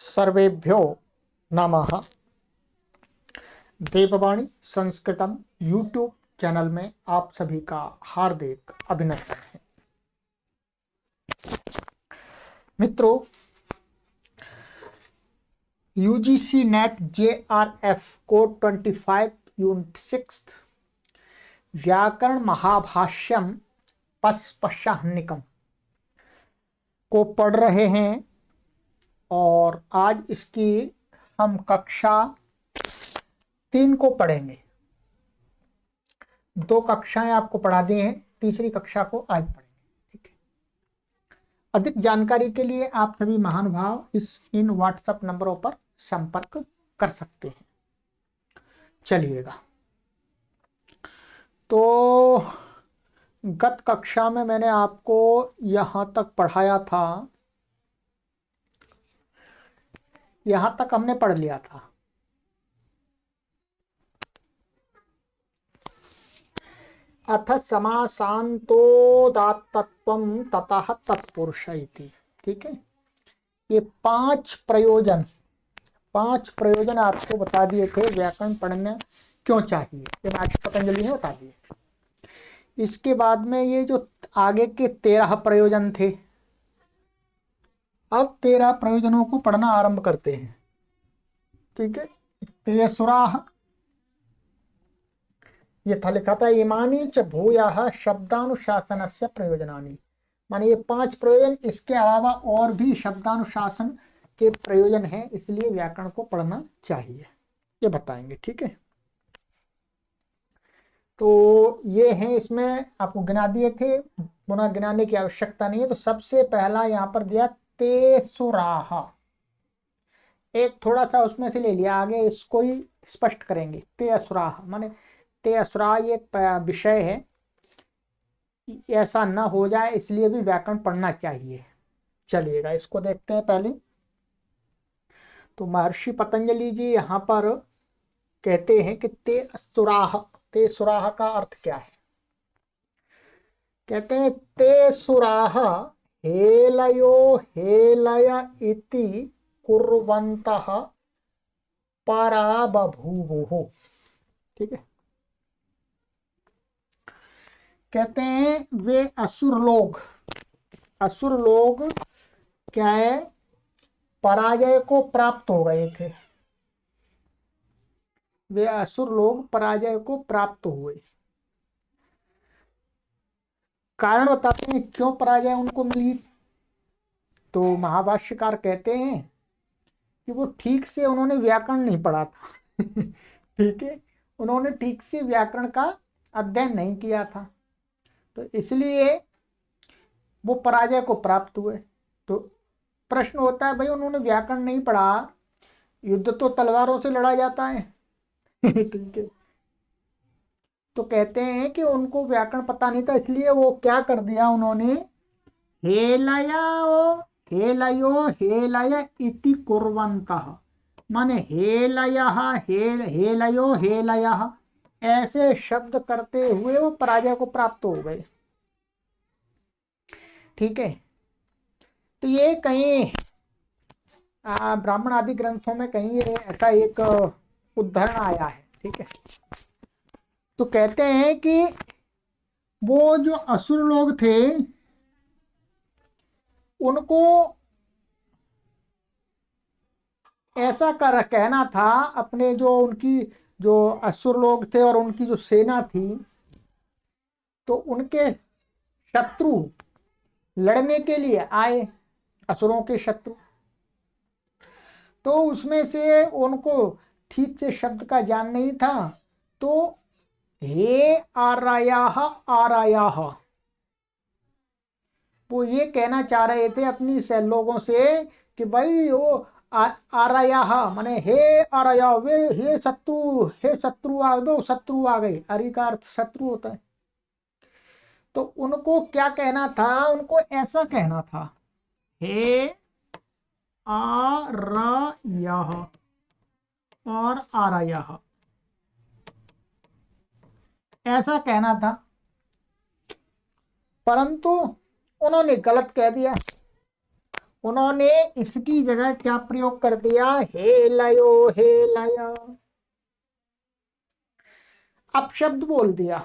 सर्वेभ्यो नमः। देववाणी संस्कृतम YouTube channel में आप सभी का हार्दिक अभिनंदन है। मित्रों, UGC net JRF code 25 unit 6 व्याकरण महाभाष्यम पस्पशाहनिकम को पढ़ रहे हैं और आज इसकी हम कक्षा 3 को पढ़ेंगे। 2 कक्षाएं आपको पढ़ा दी हैं, तीसरी कक्षा को आज पढ़ेंगे। ठीक है। अधिक जानकारी के लिए आप सभी महानुभाव इन व्हाट्सएप नंबरों पर संपर्क कर सकते हैं। चलिएगा, तो गत कक्षा में मैंने आपको यहां तक पढ़ाया था, यहां तक हमने पढ़ लिया था। अथ समासान्तोदात्तत्वं ततः तत्पुरुष इति। ठीक है, ये 5 प्रयोजन आपको बता दिए थे व्याकरण पढ़ना क्यों चाहिए, ये आज पतंजलि ने बता दिए। इसके बाद में ये जो आगे के 13 प्रयोजन थे, अब 13 प्रयोजनों को पढ़ना आरंभ करते हैं। ठीक है, तेसुराः यथा लिखा था इमानी च भूयाः शब्दानुशासनस्य प्रयोजनानि, माने ये 5 प्रयोजन, इसके अलावा और भी शब्दानुशासन के प्रयोजन हैं, इसलिए व्याकरण को पढ़ना चाहिए, ये बताएंगे। ठीक है, तो ये हैं, इसमें आपको गिना दिए थे, पुनः गिनाने की आवश्यकता नहीं है। तो सबसे पहला यहाँ पर दिया तेसुराः, एक थोड़ा सा उसमें से ले लिया, आगे इसको ही स्पष्ट करेंगे। तेसुराः माने तेसुरा ये विषय है, ऐसा न हो जाए इसलिए भी व्याकरण पढ़ना चाहिए। चलिएगा, इसको देखते हैं पहले। तो महर्षि पतंजलि जी यहाँ पर कहते हैं कि तेसुराः का अर्थ क्या है। कहते हैं तेसुराः हेलयो हेलय इति कुर्वन्तः परा बभूवुः। ठीक है, कहते हैं वे असुर लोग क्या है, पराजय को प्राप्त हो गए थे। वे असुर लोग पराजय को प्राप्त हुए। कारण बताते हैं क्यों पराजय उनको मिली। तो महाभाष्यकार कहते हैं कि वो ठीक से उन्होंने व्याकरण नहीं पढ़ा था। ठीक है, उन्होंने ठीक से व्याकरण का अध्ययन नहीं किया था, तो इसलिए वो पराजय को प्राप्त हुए। तो प्रश्न होता है, भाई उन्होंने व्याकरण नहीं पढ़ा, युद्ध तो तलवारों से लड़ा जाता है। ठीक है, तो कहते हैं कि उनको व्याकरण पता नहीं था, इसलिए वो क्या कर दिया उन्होंने, हेलयो हेलय इति कुर्वन्तः, माने हेलयो हेलयः ऐसे शब्द करते हुए वो पराजय को प्राप्त हो गए। ठीक है, तो ये कहीं ब्राह्मण आदि ग्रंथों में कहीं ऐसा एक उदाहरण आया है। ठीक है, तो कहते हैं कि वो जो असुर लोग थे उनको ऐसा कहना था, अपने जो उनकी जो असुर लोग थे और उनकी जो सेना थी, तो उनके शत्रु लड़ने के लिए आए, असुरों के शत्रु, तो उसमें से उनको ठीक से शब्द का ज्ञान नहीं था, तो हे आरायाः वो ये कहना चाह रहे थे अपनी लोगों से कि भाई वो आरायाः माने हे आराया, वे हे शत्रु आ दो, शत्रु आ गए, अरि का अर्थ शत्रु होता है। तो उनको क्या कहना था, उनको ऐसा कहना था, हे आरायाः और आरायाः, ऐसा कहना था, परंतु उन्होंने गलत कह दिया। उन्होंने इसकी जगह क्या प्रयोग कर दिया, हे लयो हे लय, अपशब्द बोल दिया।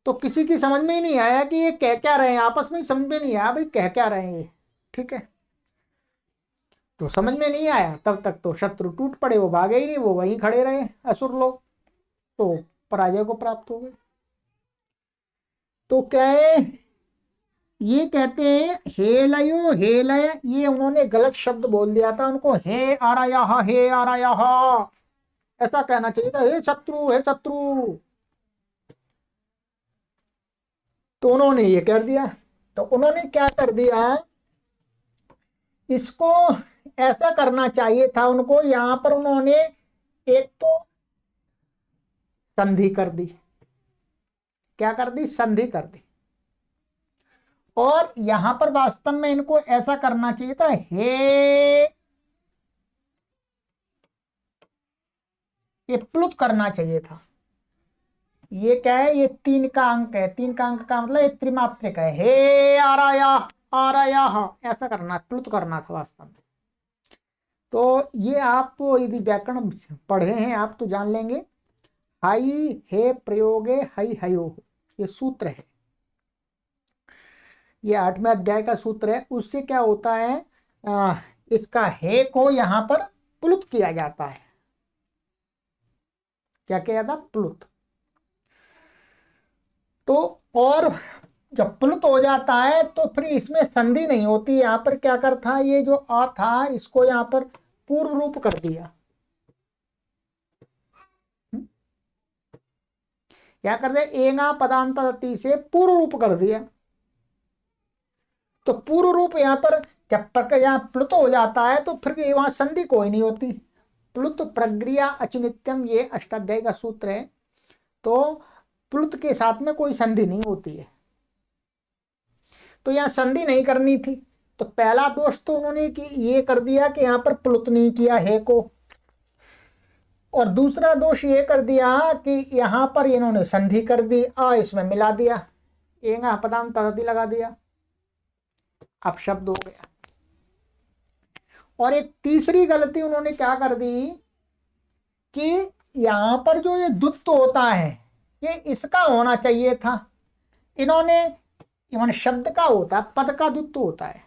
तो किसी की समझ में ही नहीं आया कि ये कह क्या रहे हैं, आपस में ही समझ में नहीं आया भाई कह क्या रहे हैं ये। ठीक है, तो समझ में नहीं आया तब तक तो शत्रु टूट पड़े, वो भागे ही नहीं, वो वहीं खड़े रहे असुर लोग, तो पराजय को प्राप्त हो गए। तो क्या है, ये कहते हैं हे लयो हे लय, ये उन्होंने गलत शब्द बोल दिया था, उनको हे आराया हे आराया ऐसा कहना चाहिए था, हे शत्रु हे शत्रु। तो उन्होंने ये कर दिया, तो उन्होंने क्या कर दिया, इसको ऐसा करना चाहिए था उनको, यहां पर उन्होंने एक तो संधि कर दी, क्या कर दी, संधि कर दी। और यहां पर वास्तव में इनको ऐसा करना चाहिए था, हे, ये प्लुत करना चाहिए था। ये क्या है, ये 3 का अंक है, 3 का अंक का मतलब ये त्रिमात्रिक है, हे आराया आराया, ऐसा करना, प्लुत करना था वास्तव में। तो ये आप यदि व्याकरण पढ़े हैं आप तो जान लेंगे, हाई हे प्रयोगे हई हयो, ये सूत्र है, ये 8वें अध्याय का सूत्र है। उससे क्या होता है, इसका हे को यहां पर प्लुत किया जाता है, क्या किया जाता, प्लुत। तो और जब प्लुत हो जाता है तो फिर इसमें संधि नहीं होती, यहां पर क्या करता, ये जो आ था इसको यहां पर पूर्व रूप कर दिया। क्या कर दिया, एंगा पदांतति से पूर्व रूप कर दिया। तो पूर्व रूप यहां पर जब प्रक्रिया प्लुत हो जाता है तो फिर वहां संधि कोई नहीं होती। प्लुत प्रक्रिया अचिनित्यम, ये अष्टाध्यायी का सूत्र है। तो प्लुत के साथ में कोई संधि नहीं होती है, तो यहां संधि नहीं करनी थी। तो पहला दोष तो उन्होंने कि ये कर दिया कि यहां पर प्लुत नहीं किया हे को, और दूसरा दोष ये कर दिया कि यहां पर इन्होंने संधि कर दी, इसमें मिला दिया, एंगा पदांत तदति लगा दिया, अब शब्द हो गया। और एक तीसरी गलती उन्होंने क्या कर दी कि यहां पर जो ये द्वित्व होता है ये इसका होना चाहिए था, इन्होंने शब्द का होता है, पद का द्वित्व होता है।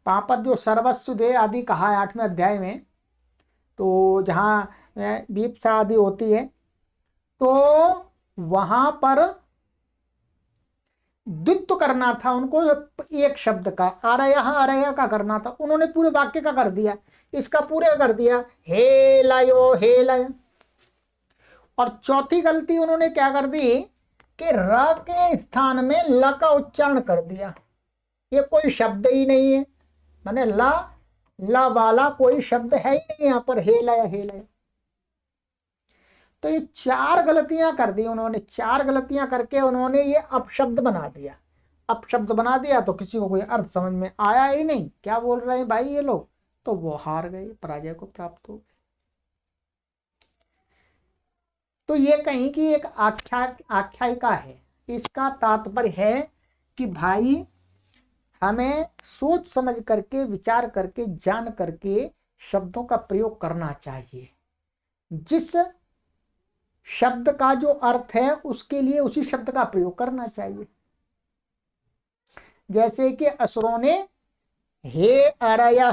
वहां पर जो सर्वस्व दे आदि कहा है 8वें अध्याय में, तो जहां विप्सा आदि होती है, तो वहां पर द्वित्व करना था उनको, एक शब्द का आरया का करना था, उन्होंने पूरे वाक्य का कर दिया, इसका पूरे कर दिया, हे लायो हे लय। और चौथी गलती उन्होंने क्या कर दी कि र के स्थान में ल का उच्चारण कर दिया, ये कोई शब्द ही नहीं है, माने ला वाला कोई शब्द है ही नहीं यहाँ पर, हे लय हे लय। तो ये 4 गलतियां कर दी उन्होंने, 4 गलतियां करके उन्होंने ये अपशब्द बना दिया। अपशब्द बना दिया तो किसी को कोई अर्थ समझ में आया ही नहीं, क्या बोल रहे हैं भाई ये लोग, तो वो हार गए, पराजय को प्राप्त हो गए। तो ये कहीं की एक आख्यायिका है, इसका तात्पर्य है कि भाई हमें सोच समझ करके, विचार करके, जान करके शब्दों का प्रयोग करना चाहिए। जिस शब्द का जो अर्थ है उसके लिए उसी शब्द का प्रयोग करना चाहिए। जैसे कि असुरों ने हे आरया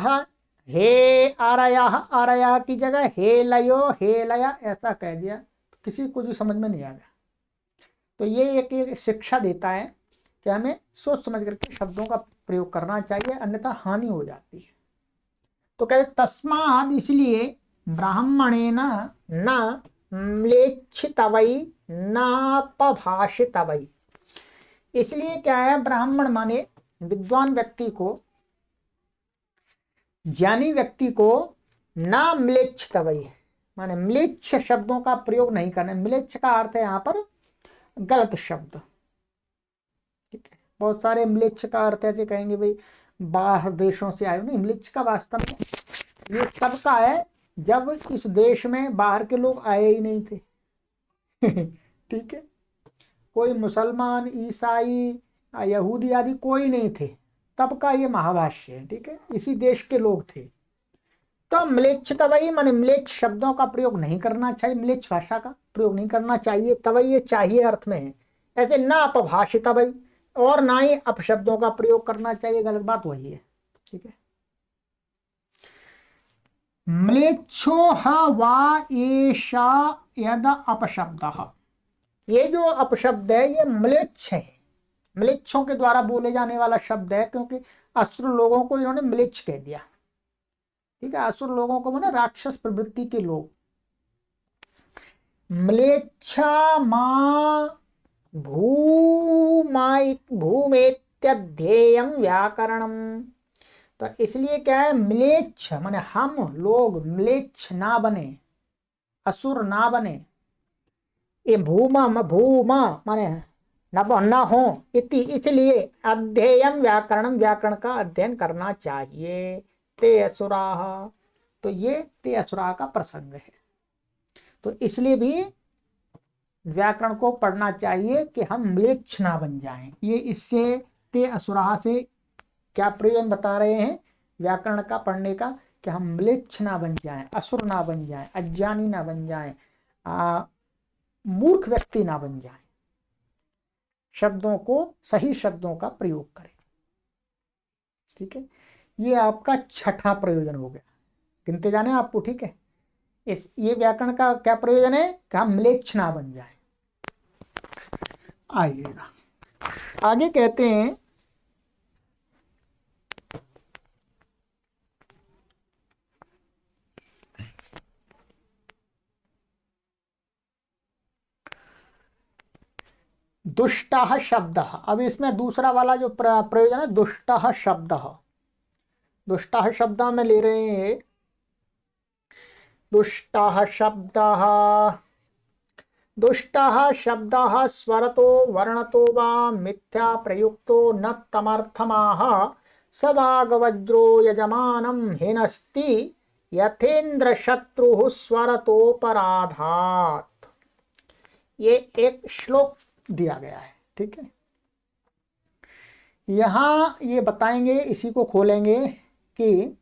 की जगह हे लयो हे लया ऐसा कह दिया, तो किसी को भी समझ में नहीं आ गया। तो ये एक शिक्षा देता है कि हमें सोच समझ करके शब्दों का प्रयोग करना चाहिए, अन्यथा हानि हो जाती है। तो कहते तस्माद, इसलिए ब्राह्मणे न म्लेच्छितवै नापभाषितवै, इसलिए क्या है, ब्राह्मण माने विद्वान व्यक्ति को, ज्ञानी व्यक्ति को, ना म्लेच्छितवै माने म्लेच्छ शब्दों का प्रयोग नहीं करना। म्लेच्छ का अर्थ है यहाँ पर गलत शब्द, ठीक है। बहुत सारे म्लेच्छ का अर्थ ऐसे कहेंगे भाई बाहर देशों से आए, नहीं, म्लेच्छ का वास्तव में ये तब का है जब इस देश में बाहर के लोग आए ही नहीं थे ठीक है, कोई मुसलमान, ईसाई यहूदी आदि कोई नहीं थे, तब का ये महाभाष्य है, ठीक है, इसी देश के लोग थे। तो म्लेच्छ तवई माने म्लेच्छ शब्दों का प्रयोग नहीं करना चाहिए, म्लेच्छ भाषा का प्रयोग नहीं करना चाहिए, तवई ये चाहिए अर्थ में है, ऐसे ना अपभाषित तवई, और ना ही अपशब्दों का प्रयोग करना चाहिए, गलत बात वही है, ठीक है। म्लेच्छो ह वा एषा यद अपशब्द, ये जो अपशब्द है ये म्लेच्छ है, म्लेच्छों के द्वारा बोले जाने वाला शब्द है, क्योंकि असुर लोगों को इन्होंने म्लेच्छ कह दिया, ठीक है। असुर लोगों को माने राक्षस प्रवृत्ति के लोग। म्लेच्छा मां भूमेत्यध्येयं व्याकरणम, तो इसलिए क्या है, म्लेच्छ माने हम लोग म्लेच्छ ना बने, असुर ना बने, ये भूमा भूमा माने न हो, इति इसलिए अध्ययन व्याकरणम, व्याकरण का अध्ययन करना चाहिए। ते असुराः, तो ये ते असुरा का प्रसंग है, तो इसलिए भी व्याकरण को पढ़ना चाहिए कि हम म्लेच्छ ना बन जाएं। ये इससे ते असुराः से क्या प्रयोजन बता रहे हैं व्याकरण का पढ़ने का, कि हम म्लेच्छ ना बन जाएं, असुर ना बन जाएं, अज्ञानी ना बन जाएं, मूर्ख व्यक्ति ना बन जाएं, शब्दों को सही शब्दों का प्रयोग करें, ठीक है। ये आपका छठा प्रयोजन हो गया, गिनते जाने आपको, ठीक है। ये व्याकरण का क्या प्रयोजन है कि हम म्लेच्छ ना बन जाए। आइएगा आगे कहते हैं, दुष्टः शब्दः, अब इसमें दूसरा वाला जो प्रयोजन है दुष्टः शब्दः, दुष्टः शब्द में ले रहे हैं, दुष्टः शब्दः, दुष्टः शब्दः स्वरतो वर्णतो वा मिथ्या प्रयुक्तो न तमर्थमाह सभागवज्रो यजमानं हिनस्ति यथेन्द्र शत्रुः स्वरतोपराधात्। ये एक श्लोक दिया गया है, ठीक है। यहां ये बताएंगे, इसी को खोलेंगे कि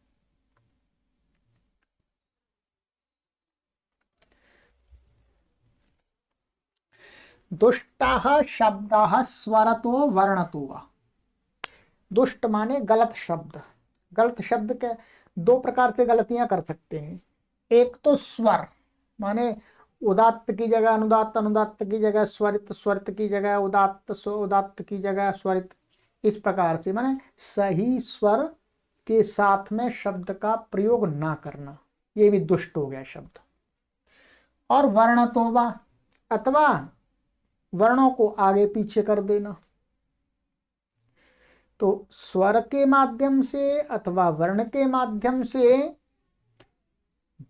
दुष्टः शब्दः स्वरतो वर्णतो वा, दुष्ट माने गलत शब्द, गलत शब्द के दो प्रकार से गलतियां कर सकते हैं। एक तो स्वर माने उदात्त की जगह अनुदात्त, अनुदात्त की जगह स्वरित, स्वरित की जगह उदात्त, उदात्त की जगह स्वरित, इस प्रकार से माने सही स्वर के साथ में शब्द का प्रयोग ना करना, ये भी दुष्ट हो गया शब्द। और वर्णतोबा, अथवा वर्णों को आगे पीछे कर देना, तो स्वर के माध्यम से अथवा वर्ण के माध्यम से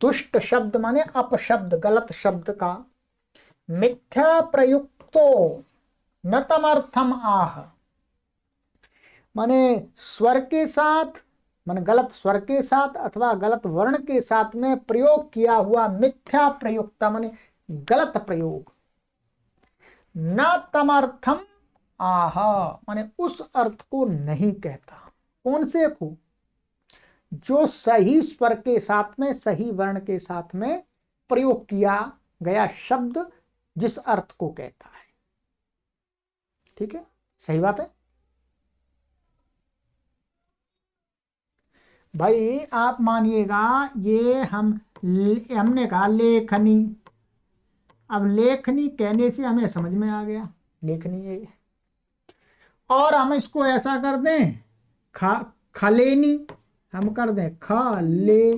दुष्ट शब्द माने अपशब्द, गलत शब्द का मिथ्या प्रयुक्तो न तमर्थम आह, माने स्वर के साथ माने गलत स्वर के साथ अथवा गलत वर्ण के साथ में प्रयोग किया हुआ मिथ्या प्रयुक्त माने गलत प्रयोग, न तमर्थम आह माने उस अर्थ को नहीं कहता। कौन से को, जो सही स्वर के साथ में सही वर्ण के साथ में प्रयोग किया गया शब्द जिस अर्थ को कहता है, ठीक है, सही बात है भाई। आप मानिएगा ये हमने कहा लेखनी, अब लेखनी कहने से हमें समझ में आ गया लेखनी है, और हम इसको ऐसा कर दें खलेनी, हम कर दें खले,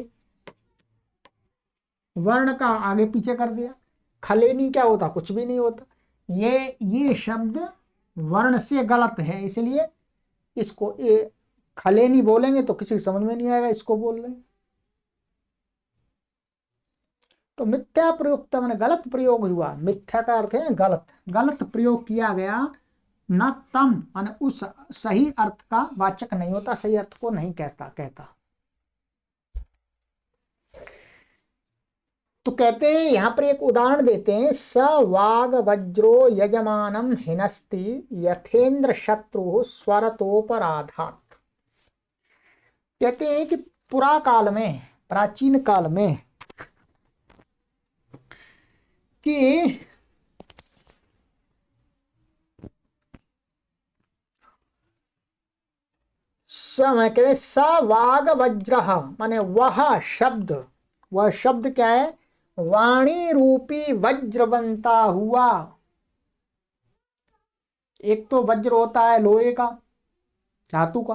वर्ण का आगे पीछे कर दिया, खलेनी क्या होता, कुछ भी नहीं होता। ये शब्द वर्ण से गलत है, इसलिए इसको ये खलेनी बोलेंगे तो किसी समझ में नहीं आएगा, इसको बोल रहे। तो मिथ्या प्रयोग मैंने गलत प्रयोग हुआ, मिथ्या का अर्थ है गलत, गलत प्रयोग किया गया, न तम माने उस सही अर्थ का वाचक नहीं होता, सही अर्थ को नहीं कहता। तो कहते हैं यहां पर एक उदाहरण देते हैं, स वाग वज्रो यजमानम हिनस्ति यथेन्द्र शत्रु स्वरतोपराधात। कहते हैं कि पुरा काल में, प्राचीन काल में, कि कहते हैं स वाग वज्र, माने वह शब्द क्या है, वाणी रूपी वज्र बनता हुआ। एक तो वज्र होता है लोहे का, धातु का,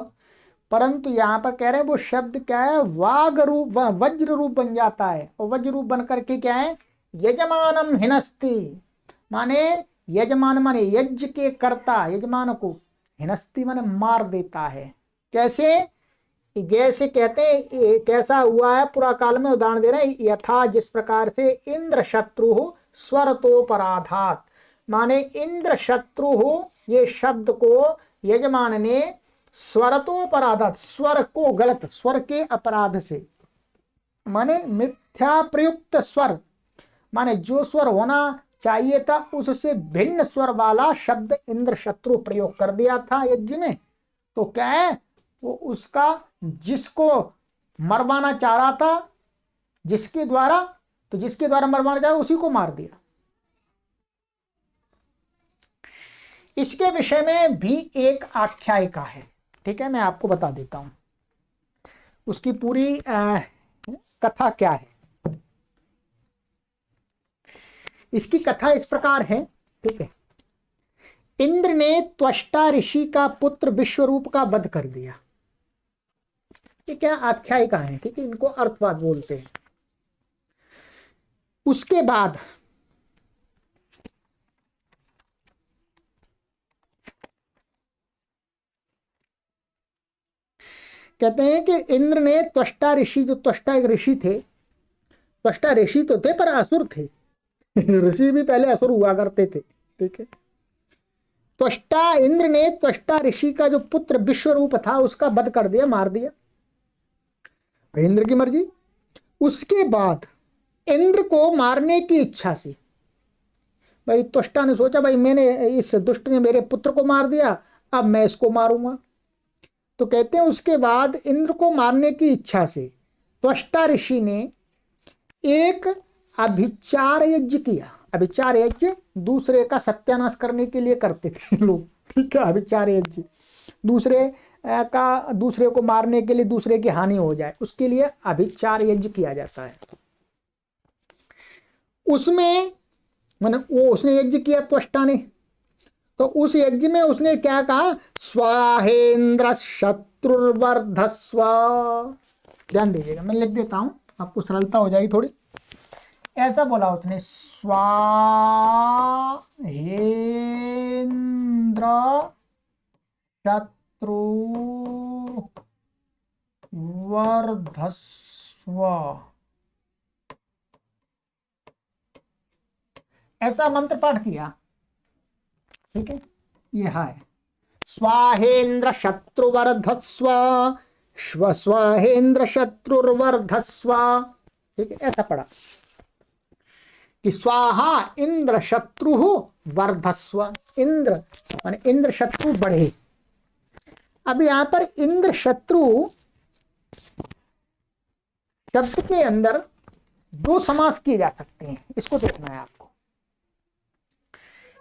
परंतु यहां पर कह रहे हैं वो शब्द क्या है, वाग रूप, वज्र रूप बन जाता है। और वज्र रूप बन करके क्या है, यजमानम हिनस्ति, माने यजमान माने यज्ञ के कर्ता, यजमान को, हिनस्ति माने मार देता है। कैसे, जैसे कहते हैं कैसा हुआ है पुरा काल में, उदाहरण दे रहे हैं, यथा जिस प्रकार से इंद्र शत्रु स्वरतोपराधात, माने इंद्र शत्रु ये शब्द को यजमान ने स्वरतोपराधात, स्वर को, गलत स्वर के अपराध से, माने मिथ्या प्रयुक्त स्वर, माने जो स्वर होना चाहिए था उससे भिन्न स्वर वाला शब्द इंद्र शत्रु प्रयोग कर दिया था यज्ञ में। तो क्या है, वो उसका जिसको मरवाना चाह रहा था, जिसके द्वारा, तो जिसके द्वारा मरवाना चाह रहा उसी को मार दिया। इसके विषय में भी एक आख्यायिका है, ठीक है, मैं आपको बता देता हूं उसकी पूरी कथा क्या है। इसकी कथा इस प्रकार है, ठीक है। इंद्र ने त्वष्टा ऋषि का पुत्र विश्वरूप का वध कर दिया। ये क्या आख्यायिका है, ठीक है, इनको अर्थवाद बोलते हैं। उसके बाद कहते हैं कि इंद्र ने त्वष्टा ऋषि, जो त्वष्टा एक ऋषि थे, त्वष्टा ऋषि तो थे पर असुर थे ऋषि भी पहले असुर हुआ करते थे, ठीक है। त्वष्टा, इंद्र ने त्वष्टा ऋषि का जो पुत्र विश्वरूप था उसका वध कर दिया, मार दिया, इंद्र की मर्जी। उसके बाद इंद्र को मारने की इच्छा से, भाई त्वष्टा ने सोचा भाई मैंने, इस दुष्ट ने मेरे पुत्र को मार दिया, अब मैं इसको मारूंगा। तो कहते हैं उसके बाद इंद्र को मारने की इच्छा से त्वष्टा ऋषि ने एक अभिचार यज्ञ किया। अभिचार यज्ञ दूसरे का सत्यानाश करने के लिए करते थे लोग, ठीक है। अभिचार यज्ञ दूसरे को मारने के लिए, दूसरे की हानि हो जाए उसके लिए अभिचार यज्ञ किया जाता है। उसमें मैंने वो उसने यज्ञ किया त्वष्टा ने, तो उस यज्ञ में उसने क्या कहा, स्वाहेन्द्र शत्रुर्वर्धस्व। ध्यान दीजिएगा, मैं लिख देता हूं आपको सरलता हो जाएगी थोड़ी। ऐसा बोला उसने, स्वाहेन्द्र शत्रु वर्धस्व, ऐसा मंत्र पाठ किया, ठीक है। यह है स्वाहेन्द्र शत्रुवर्धस्व, स्वाहेन्द्र शत्रुर्वर्धस्व, ठीक है, ऐसा पढ़ा कि स्वाहा इंद्र शत्रु वर्धस्व, इंद्र माने इंद्र शत्रु बढ़े। अब यहां पर इंद्र शत्रु शब्द के अंदर दो समास किए जा सकते हैं, इसको देखना है आपको।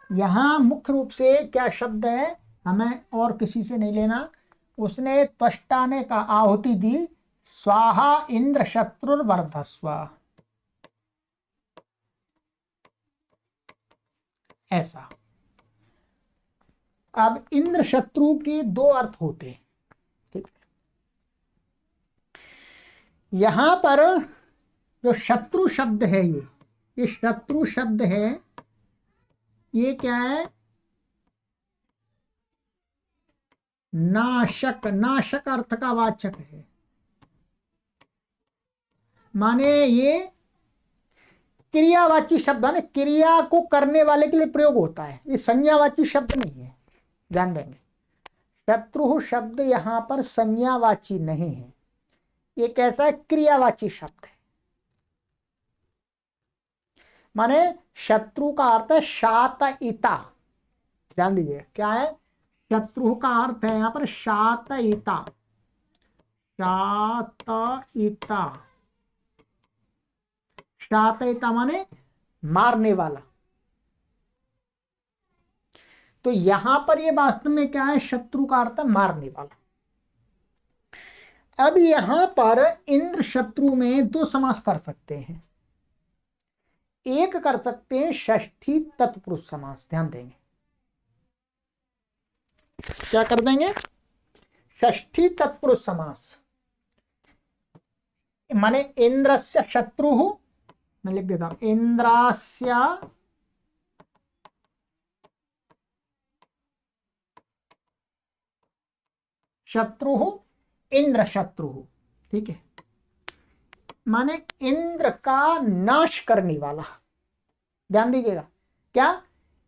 यहां मुख्य रूप से क्या शब्द है, हमें और किसी से नहीं लेना। उसने त्वष्टा ने का आहुति दी, स्वाहा इंद्र शत्रुर्वर्धस्व, ऐसा। अब इंद्र शत्रु के दो अर्थ होते हैं, ठीक है। यहां पर जो शत्रु शब्द है, ये शत्रु शब्द है, ये क्या है, नाशक, नाशक अर्थ का वाचक है। माने ये क्रियावाची शब्द है ना, क्रिया को करने वाले के लिए प्रयोग होता है, ये संज्ञावाची शब्द नहीं है, ध्यान देंगे। शत्रु शब्द यहां पर संज्ञावाची नहीं है, ये कैसा है, क्रियावाची शब्द है। माने शत्रु का अर्थ है शातयिता। ध्यान दीजिए क्या है, शत्रु का अर्थ है यहां पर शातयिता। शातयिता, शातयिता माने मारने वाला। तो यहां पर ये वास्तव में क्या है, शत्रु का अर्थ है मारने वाला। अब यहां पर इंद्र शत्रु में दो समास कर सकते हैं। एक कर सकते हैं षष्ठी तत्पुरुष समास। ध्यान देंगे क्या कर देंगे, षष्ठी तत्पुरुष समास। माने इंद्रस्य शत्रु, मैं लिख देता हूं, इंद्रस्य शत्रु इंद्र शत्रु। ठीक है, माने इंद्र का नाश करने वाला। ध्यान दीजिएगा क्या,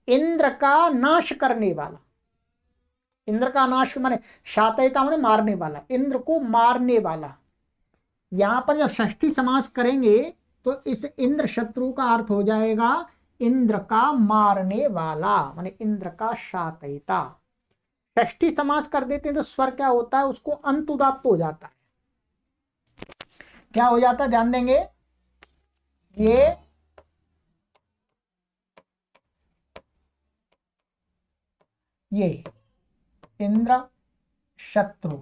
इंद्र का नाश करने वाला। इंद्र का नाश माने शातयिता माने मारने वाला, इंद्र को मारने वाला। यहां पर जब षष्ठी समास करेंगे तो इस इंद्र शत्रु का अर्थ हो जाएगा इंद्र का मारने वाला, माने इंद्र का शातयिता। षष्ठी समास कर देते हैं तो स्वर क्या होता है, उसको अंत उदात्त हो जाता है। क्या हो जाता है, ध्यान देंगे, ये इंद्र शत्रु।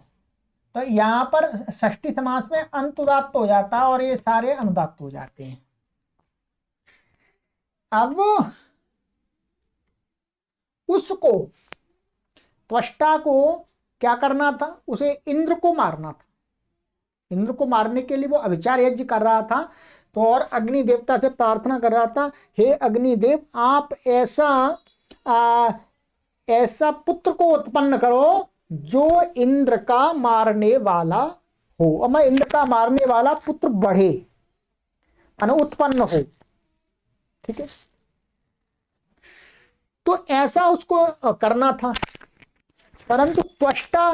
तो यहां पर षष्ठी समास में अंत उदात्त हो जाता है और ये सारे अनुदात्त हो जाते हैं। अब उसको, त्वष्टा को क्या करना था, उसे इंद्र को मारना था। इंद्र को मारने के लिए वो अभिचार यज्ञ कर रहा था, तो और अग्नि देवता से प्रार्थना कर रहा था, हे अग्निदेव आप ऐसा पुत्र को उत्पन्न करो जो इंद्र का मारने वाला हो, और मैं इंद्र का मारने वाला पुत्र बढ़े, उत्पन्न हो। ठीक है, तो ऐसा उसको करना था, परंतु त्वष्टा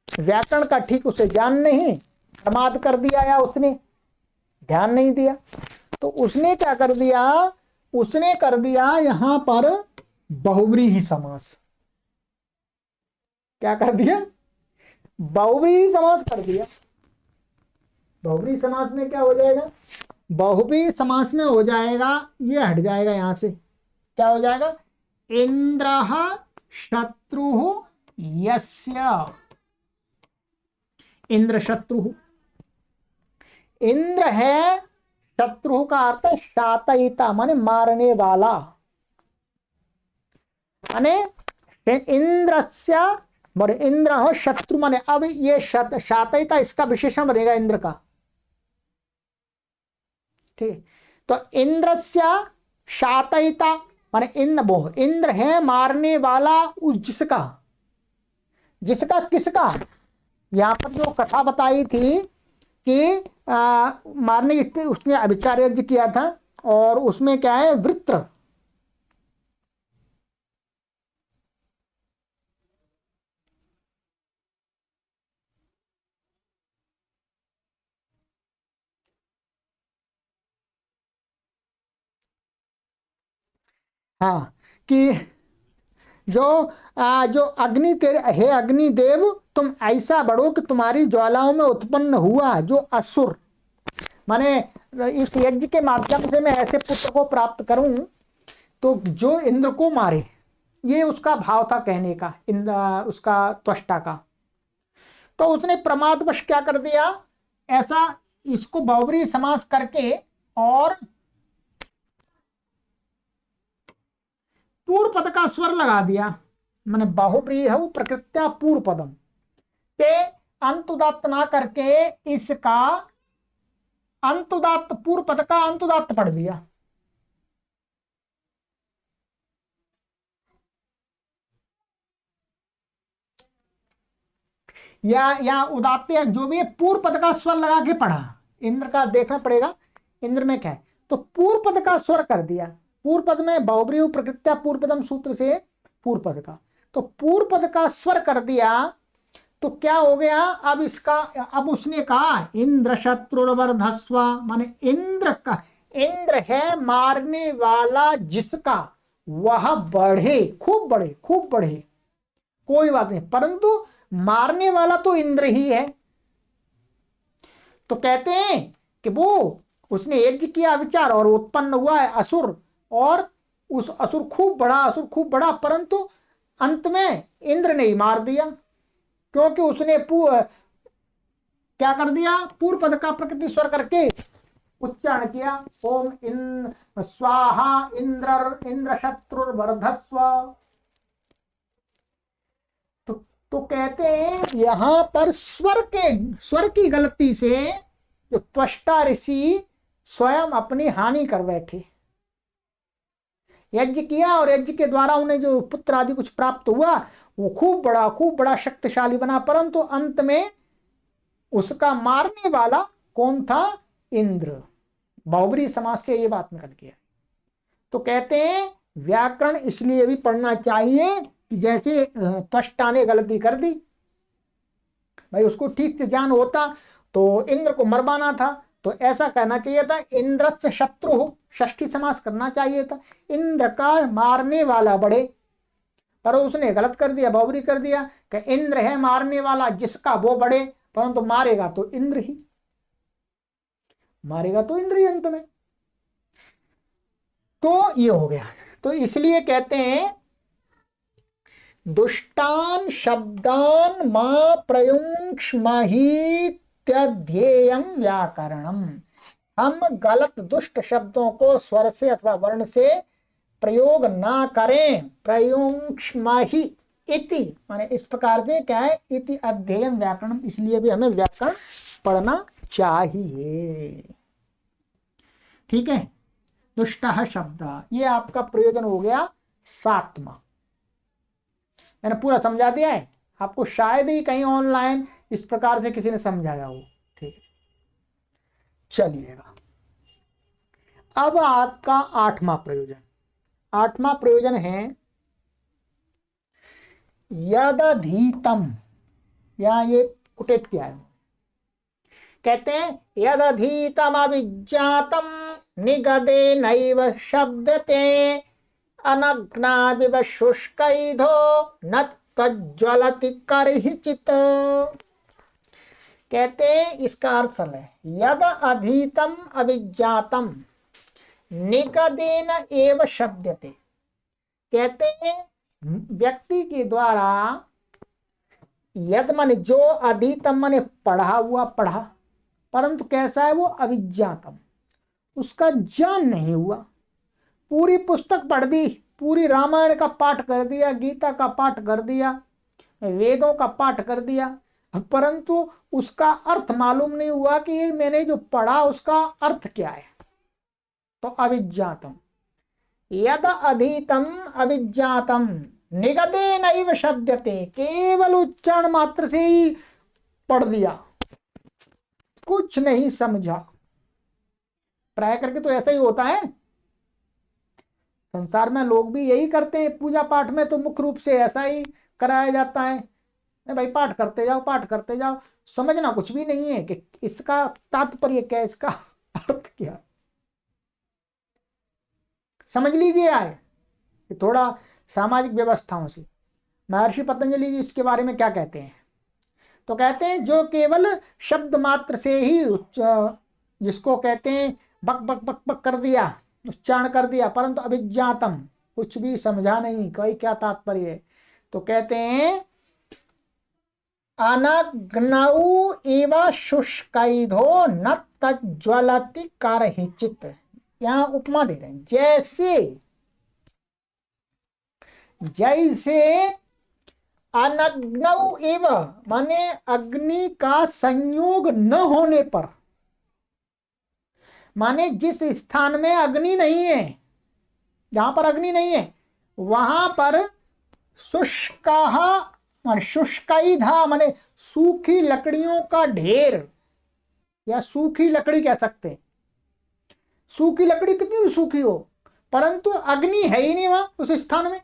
व्याकरण का ठीक उसे ज्ञान नहीं, प्रमाद कर दिया या उसने ध्यान नहीं दिया। तो उसने क्या कर दिया, उसने कर दिया यहां पर बहुव्रीहि समास। क्या कर दिया, बहुव्रीहि समास कर दिया। बहुव्रीहि समास में क्या हो जाएगा, बहुव्रीहि समास में हो जाएगा, ये हट जाएगा यहां से, क्या हो जाएगा, इंद्रः शत्रु यस्य। इंद्र शत्रु, इंद्र है, शत्रु का अर्थ है शातयिता माने मारने वाला। माने इंद्रस्य, बोले इंद्र हो शत्रु माने, अब ये शातयिता इसका विशेषण बनेगा इंद्र का। ठीक, तो इंद्रस्य शातयिता माने इंद्र है मारने वाला, जिसका, जिसका किसका, यहां पर जो कथा बताई थी कि मारने की, उसने अभिचार यज्ञ किया था और उसमें क्या है, वृत्र। हाँ, कि जो अग्नि तेरे, हे अग्निदेव तुम ऐसा बढ़ो कि तुम्हारी ज्वालाओं में उत्पन्न हुआ जो असुर, माने इस यज्ञ के माध्यम से मैं ऐसे पुत्र को प्राप्त करूं तो जो इंद्र को मारे। ये उसका भाव था कहने का, उसका त्वष्टा का। तो उसने प्रमादवश क्या कर दिया, ऐसा इसको बहुव्रीहि समास करके और पूर्व पद का स्वर लगा दिया। मैंने बहुव्रीहि प्रकृत्या पूर्व पदम ते अंतुदात्त ना करके इसका अंतुदात्त, पूर्व पद का अंतुदात्त पढ़ दिया। या उदात्त जो भी है, पूर्व पद का स्वर लगा के पढ़ा। इंद्र का देखना पड़ेगा, इंद्र में क्या है, तो पूर्व पद का स्वर कर दिया। पूर्व पद में बहुव्रीहि प्रकृत्या पूर्व पदम सूत्र से पूर्व पद का, तो पूर्व पद का स्वर कर दिया। तो क्या हो गया, अब इसका, अब उसने कहा इंद्र शत्रुर्वर्धस्व, माने इंद्र का, इंद्र है मारने वाला जिसका, वह बढ़े, खूब बढ़े, खूब बढ़े, कोई बात नहीं, परंतु मारने वाला तो इंद्र ही है। तो कहते हैं कि वो उसने यज्ञ किया विचार और उत्पन्न हुआ है असुर, और उस असुर खूब बड़ा, असुर खूब बड़ा, परंतु अंत में इंद्र ने ही मार दिया, क्योंकि उसने क्या कर दिया, पूर्व पद का प्रकृति स्वर करके उच्चारण किया, ओम इन स्वाहा इंद्र शत्रुर्वर्धस्व। तो कहते हैं यहां पर स्वर की गलती से जो त्वष्टा ऋषि स्वयं अपनी हानि कर बैठे। यज्ञ किया और यज्ञ के द्वारा उन्हें जो पुत्र आदि कुछ प्राप्त हुआ, वो खूब बड़ा शक्तिशाली बना, परंतु अंत में उसका मारने वाला कौन था, इंद्र। बहुब्री समाज से ये बात निकल गया। तो कहते हैं व्याकरण इसलिए भी पढ़ना चाहिए कि जैसे त्वष्टा ने गलती कर दी, भाई उसको ठीक से ज्ञान होता तो इंद्र को मरवाना था, तो ऐसा कहना चाहिए था, इंद्रस्य शत्रु, षष्ठी समास करना चाहिए था, इंद्र का मारने वाला बढ़े, पर उसने गलत कर दिया, बहुब्री कर दिया कि इंद्र है मारने वाला जिसका, वो बढ़े, परंतु मारेगा तो इंद्र ही, मारेगा तो इंद्र ही अंत में। तो ये हो गया। तो इसलिए कहते हैं दुष्टान शब्दान मा प्रयुंक्ष्महीत्यध्येयं व्याकरणम। हम गलत दुष्ट शब्दों को स्वर से अथवा वर्ण से प्रयोग ना करें। प्रयुंक्ष्महि इति माने इस प्रकार से क्या है, इति अध्ययन व्याकरणम, इसलिए भी हमें व्याकरण पढ़ना चाहिए। ठीक है, दुष्टः शब्द, ये आपका प्रयोजन हो गया 7वां। मैंने पूरा समझा दिया है आपको, शायद ही कहीं ऑनलाइन इस प्रकार से किसी ने समझाया हो। ठीक है, चलिएगा अब आपका 8वां प्रयोजन। 8वां प्रयोजन है यदधीतम, या ये कुटेट किया है, कहते हैं यदधीतम अभिज्ञातम निगदे नैव शब्दते अनग्नाविव शुष्कैधो न तज्ज्वलति करहिचित्। कहते हैं इसका अर्थ है यद अधीतम अभिज्ञातम निगदेन एव शब्दते। कहते हैं व्यक्ति के द्वारा यद माने जो, अधीतम माने पढ़ा हुआ, पढ़ा, परंतु कैसा है वो, अभिज्ञातम, उसका ज्ञान नहीं हुआ। पूरी पुस्तक पढ़ दी, पूरी रामायण का पाठ कर दिया, गीता का पाठ कर दिया, वेदों का पाठ कर दिया, परंतु उसका अर्थ मालूम नहीं हुआ कि ये मैंने जो पढ़ा उसका अर्थ क्या है। तो अविज्ञातम, यद अधीतम अविज्ञातम निगदे नैव शब्दते, केवल उच्चारण मात्र से ही पढ़ दिया, कुछ नहीं समझा। प्राय करके तो ऐसा ही होता है, संसार में लोग भी यही करते हैं। पूजा पाठ में तो मुख्य रूप से ऐसा ही कराया जाता है, भाई पाठ करते जाओ, पाठ करते जाओ, समझना कुछ भी नहीं है कि इसका तात्पर्य क्या है, इसका अर्थ क्या। समझ लीजिए आए थोड़ा सामाजिक व्यवस्थाओं से। महर्षि पतंजलि जी इसके बारे में क्या कहते हैं, तो कहते हैं जो केवल शब्द मात्र से ही जिसको कहते हैं बक बक बक बक कर दिया, उच्चारण कर दिया, परंतु अभिज्ञातम, कुछ भी समझा नहीं कोई क्या तात्पर्य है, तो कहते हैं अनग्नौ एव शुष्कैधो न तज्ज्वलति करहिचित्। यहां उपमा दे रहे हैं, जैसे अनग्नौ एव माने अग्नि का संयोग न होने पर, माने जिस स्थान में अग्नि नहीं है, जहां पर अग्नि नहीं है वहां पर शुष्काः माने शुष्कैधा माने सूखी लकड़ियों का ढेर, या सूखी लकड़ी कह सकते हैं। सूखी लकड़ी कितनी भी सूखी हो, परंतु अग्नि है ही नहीं वहां उस स्थान में,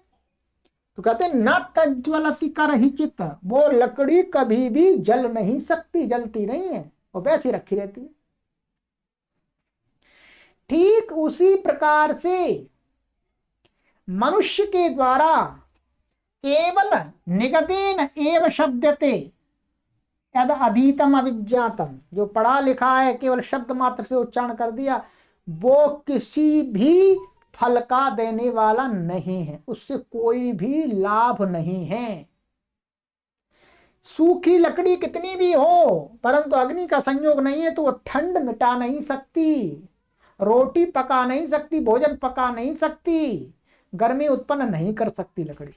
तो कहते हैं न तज्ज्वलति करहिचित्, वो लकड़ी कभी भी जल नहीं सकती, जलती नहीं है, वो वैसी रखी रहती है। ठीक उसी प्रकार से मनुष्य के द्वारा केवल निगतेन एव शब्दते यद अधीतम अविज्ञातम, जो पढ़ा लिखा है केवल शब्द मात्र से उच्चारण कर दिया, वो किसी भी फल का देने वाला नहीं है, उससे कोई भी लाभ नहीं है। सूखी लकड़ी कितनी भी हो परंतु अग्नि का संयोग नहीं है तो वो ठंड मिटा नहीं सकती, रोटी पका नहीं सकती, भोजन पका नहीं सकती, गर्मी उत्पन्न नहीं कर सकती लकड़ी।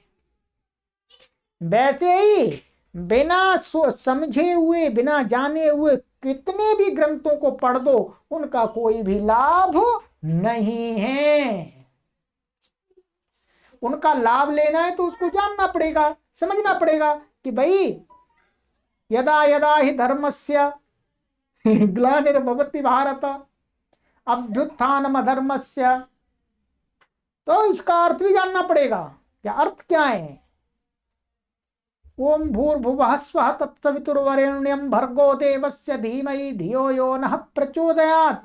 वैसे ही बिना समझे हुए, बिना जाने हुए कितने भी ग्रंथों को पढ़ दो, उनका कोई भी लाभ नहीं है। उनका लाभ लेना है तो उसको जानना पड़ेगा, समझना पड़ेगा कि भाई यदा यदा ही धर्मस्य ग्लानिर्भवति भारत अभ्युत्थानम अधर्मस्य, तो इसका अर्थ भी जानना पड़ेगा। क्या अर्थ क्या है? ओम भूर्भुवः स्वः तत्सवितुर्वरेण्यं भर्गो देवस्य धीमहि धियो यो नः प्रचोदयात्।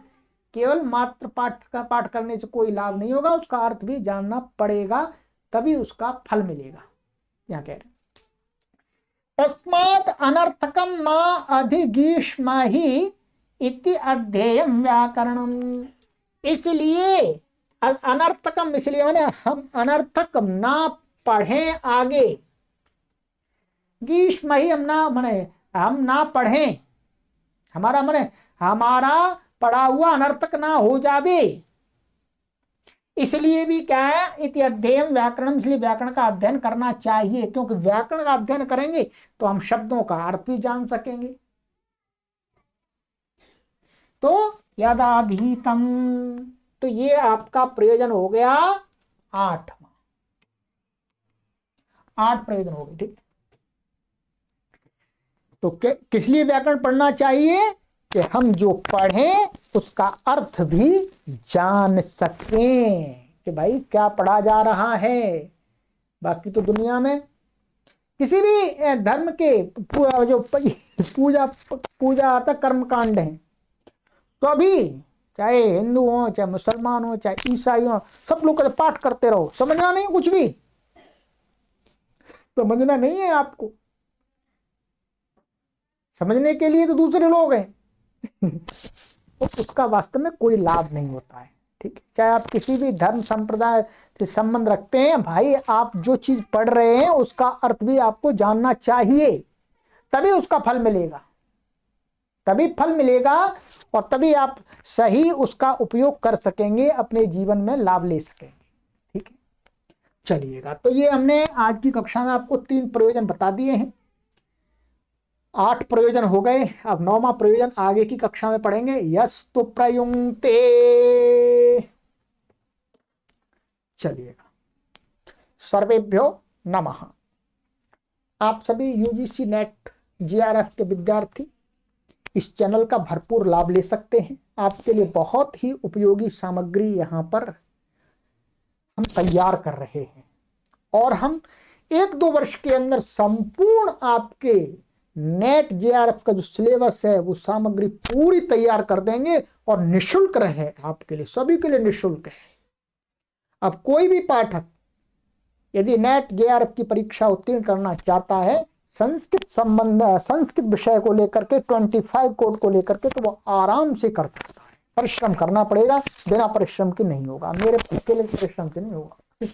केवल मात्र पाठ करने से कोई लाभ नहीं होगा, उसका अर्थ भी जानना पड़ेगा, तभी उसका फल मिलेगा। यहाँ कह रहे तस्मात् अनर्थकम मा अधिगीष्महि इति अध्येयं व्याकरणम्। इसलिए अनर्थकम, इसलिए माने हम अनर्थक ना पढ़ें आगे, ग्रीष्महि हम ना मने हम ना पढ़ें, हमारा मने हमारा पढ़ा हुआ अनर्थक ना हो जावे, इसलिए भी क्या है इति अध्ययन व्याकरण, इसलिए व्याकरण का अध्ययन करना चाहिए, क्योंकि व्याकरण का अध्ययन करेंगे तो हम शब्दों का अर्थ भी जान सकेंगे। तो यदाधीतम, तो ये आपका प्रयोजन हो गया 8 प्रयोजन हो गए। ठीक, तो किस लिए व्याकरण पढ़ना चाहिए? कि हम जो पढ़ें उसका अर्थ भी जान सकें कि भाई क्या पढ़ा जा रहा है। बाकी तो दुनिया में किसी भी धर्म के जो पूजा आता कर्म कांड है, तो अभी चाहे हिंदू हो, चाहे मुसलमान हो, चाहे ईसाई हो, सब लोग पाठ करते रहो, समझना नहीं, कुछ भी समझना नहीं है आपको, समझने के लिए तो दूसरे लोग हैं तो उसका वास्तव में कोई लाभ नहीं होता है। ठीक है, चाहे आप किसी भी धर्म संप्रदाय से संबंध रखते हैं, भाई आप जो चीज पढ़ रहे हैं उसका अर्थ भी आपको जानना चाहिए, तभी उसका फल मिलेगा, तभी फल मिलेगा और तभी आप सही उसका उपयोग कर सकेंगे, अपने जीवन में लाभ ले सकेंगे। ठीक है, चलिएगा, तो ये हमने आज की कक्षा में आपको 3 प्रयोजन बता दिए हैं, 8 प्रयोजन हो गए। अब 9वां प्रयोजन आगे की कक्षा में पढ़ेंगे। यस्तु प्रयुंक्ते, चलिएगा, सर्वेभ्यो नमः। आप सभी यूजीसी नेट जीआरएफ के विद्यार्थी इस चैनल का भरपूर लाभ ले सकते हैं। आपके लिए बहुत ही उपयोगी सामग्री यहाँ पर हम तैयार कर रहे हैं और हम 1-2 वर्ष के अंदर संपूर्ण आपके नेट जेआरएफ का जो सिलेबस है वो सामग्री पूरी तैयार कर देंगे और निशुल्क रहे आपके लिए, सभी के लिए निशुल्क है। अब कोई भी पाठक यदि नेट जेआरएफ की परीक्षा उत्तीर्ण करना चाहता है, संस्कृत विषय को लेकर के 25 कोड को लेकर के, तो वो आराम से कर सकता है। परिश्रम करना पड़ेगा, बिना परिश्रम के नहीं होगा, मेरे खुद के लिए परिश्रम से नहीं होगा।